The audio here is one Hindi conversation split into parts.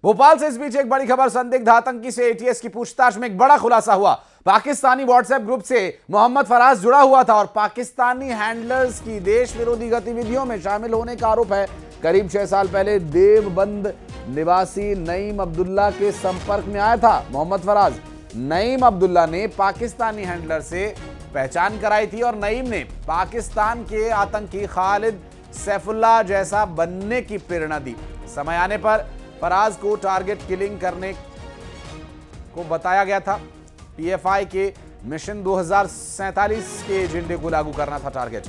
भोपाल से इस बीच एक बड़ी खबर, संदिग्ध आतंकी से एटीएस की पूछताछ में एक बड़ा खुलासा हुआ। पाकिस्तानी व्हाट्सएप ग्रुप से मोहम्मद फराज जुड़ा हुआ था और पाकिस्तानी हैंडलर्स की देश विरोधी गतिविधियों में शामिल होने का आरोप है। करीब 6 साल पहले देवबंद निवासी नईम अब्दुल्ला के संपर्क में आया था मोहम्मद फराज। नईम अब्दुल्ला ने पाकिस्तानी हैंडलर से पहचान कराई थी और नईम ने पाकिस्तान के आतंकी खालिद सैफुल्लाह जैसा बनने की प्रेरणा दी। समय आने पर फराज को टारगेट किलिंग करने को बताया गया था। पीएफआई के मिशन 2047 के एजेंडे को लागू करना था टारगेट।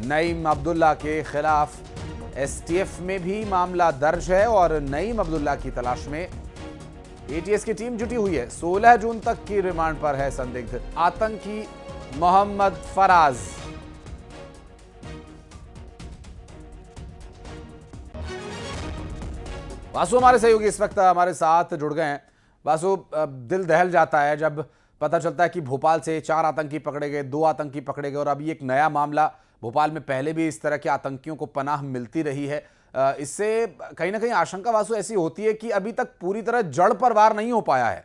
नईम अब्दुल्ला के खिलाफ एसटीएफ में भी मामला दर्ज है और नईम अब्दुल्ला की तलाश में एटीएस की टीम जुटी हुई है। 16 जून तक की रिमांड पर है संदिग्ध आतंकी मोहम्मद फराज। वासु हमारे सहयोगी इस वक्त हमारे साथ जुड़ गए हैं। वासु, दिल दहल जाता है जब पता चलता है कि भोपाल से 4 आतंकी पकड़े गए, 2 आतंकी पकड़े गए और अभी एक नया मामला। भोपाल में पहले भी इस तरह के आतंकियों को पनाह मिलती रही है। इससे कहीं ना कहीं आशंका वासु ऐसी होती है कि अभी तक पूरी तरह जड़ पर वार नहीं हो पाया है।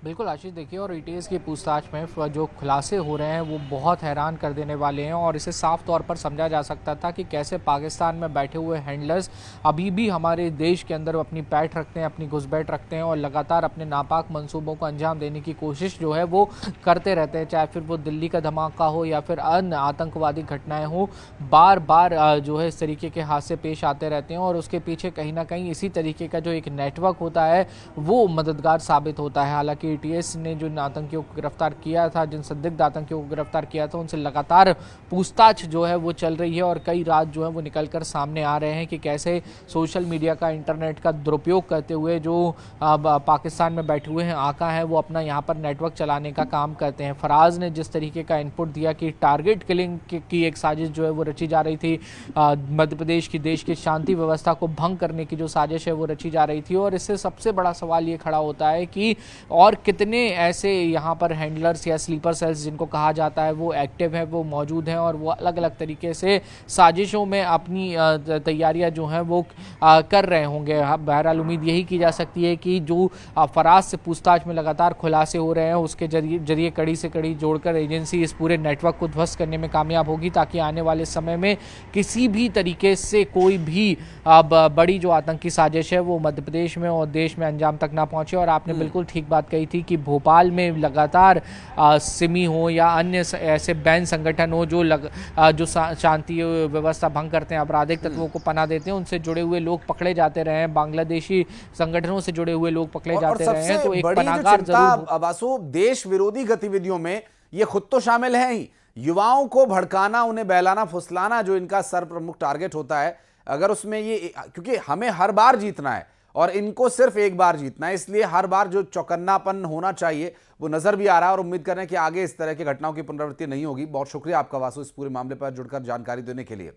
बिल्कुल आशीष, देखिए, और एटीएस की पूछताछ में जो खुलासे हो रहे हैं वो बहुत हैरान कर देने वाले हैं और इसे साफ तौर पर समझा जा सकता था कि कैसे पाकिस्तान में बैठे हुए हैंडलर्स अभी भी हमारे देश के अंदर अपनी पैठ रखते हैं, अपनी घुसपैठ रखते हैं और लगातार अपने नापाक मंसूबों को अंजाम देने की कोशिश जो है वो करते रहते हैं। चाहे फिर वो दिल्ली का धमाका हो या फिर अन्य आतंकवादी घटनाएँ हों, बार बार जो है इस तरीके के हादसे पेश आते रहते हैं और उसके पीछे कहीं ना कहीं इसी तरीके का जो एक नेटवर्क होता है वो मददगार साबित होता है। हालांकि एटीएस ने जो आतंकियों को गिरफ्तार किया था, जिन संदिग्ध आतंकियों को गिरफ्तार किया था, उनसे लगातार पूछताछ जो है वो चल रही है और कई राज जो है वो निकलकर सामने आ रहे हैं कि कैसे सोशल मीडिया का, इंटरनेट का दुरुपयोग करते हुए जो पाकिस्तान में बैठे हुए हैं आका हैं वो अपना यहाँ पर नेटवर्क चलाने का काम करते हैं। फराज ने जिस तरीके का इनपुट दिया कि टारगेट किलिंग की एक साजिश जो है वो रची जा रही थी, मध्य प्रदेश की देश की शांति व्यवस्था को भंग करने की जो साजिश है वो रची जा रही थी और इससे सबसे बड़ा सवाल ये खड़ा होता है कि और कितने ऐसे यहाँ पर हैंडलर्स या स्लीपर सेल्स जिनको कहा जाता है वो एक्टिव हैं, वो मौजूद हैं और वो अलग अलग तरीके से साजिशों में अपनी तैयारियां जो हैं वो कर रहे होंगे। बहरहाल उम्मीद यही की जा सकती है कि जो फराज से पूछताछ में लगातार खुलासे हो रहे हैं उसके जरिए कड़ी से कड़ी जोड़कर एजेंसी इस पूरे नेटवर्क को ध्वस्त करने में कामयाब होगी ताकि आने वाले समय में किसी भी तरीके से कोई भी बड़ी जो आतंकी साजिश है वो मध्य प्रदेश में और देश में अंजाम तक ना पहुंचे। और आपने बिल्कुल ठीक बात कही थी कि भोपाल में लगातार सिमी हो या अन्य ऐसे बैन संगठन हो जो शांति व्यवस्था भंग करते हैं, आपराधिक तत्वों को पनाह देते हैं, उनसे जुड़े हुए लोग पकड़े जाते रहे हैं, बांग्लादेशी संगठनों से जुड़े हुए लोग पकड़े जाते रहे हैं। तो एक पनाहगार जरूर वासु, देश विरोधी गतिविधियों में ये खुद तो शामिल है ही, युवाओं को भड़काना, उन्हें बहलाना फुसलाना जो इनका सर्वप्रमुख टारगेट होता है। अगर उसमें ये, क्योंकि हमें हर बार जीतना है और इनको सिर्फ एक बार जीतना है, इसलिए हर बार जो चौकन्नापन होना चाहिए वो नजर भी आ रहा है और उम्मीद कर रहे हैं कि आगे इस तरह की घटनाओं की पुनरावृत्ति नहीं होगी। बहुत शुक्रिया आपका वासु इस पूरे मामले पर जुड़कर जानकारी देने के लिए।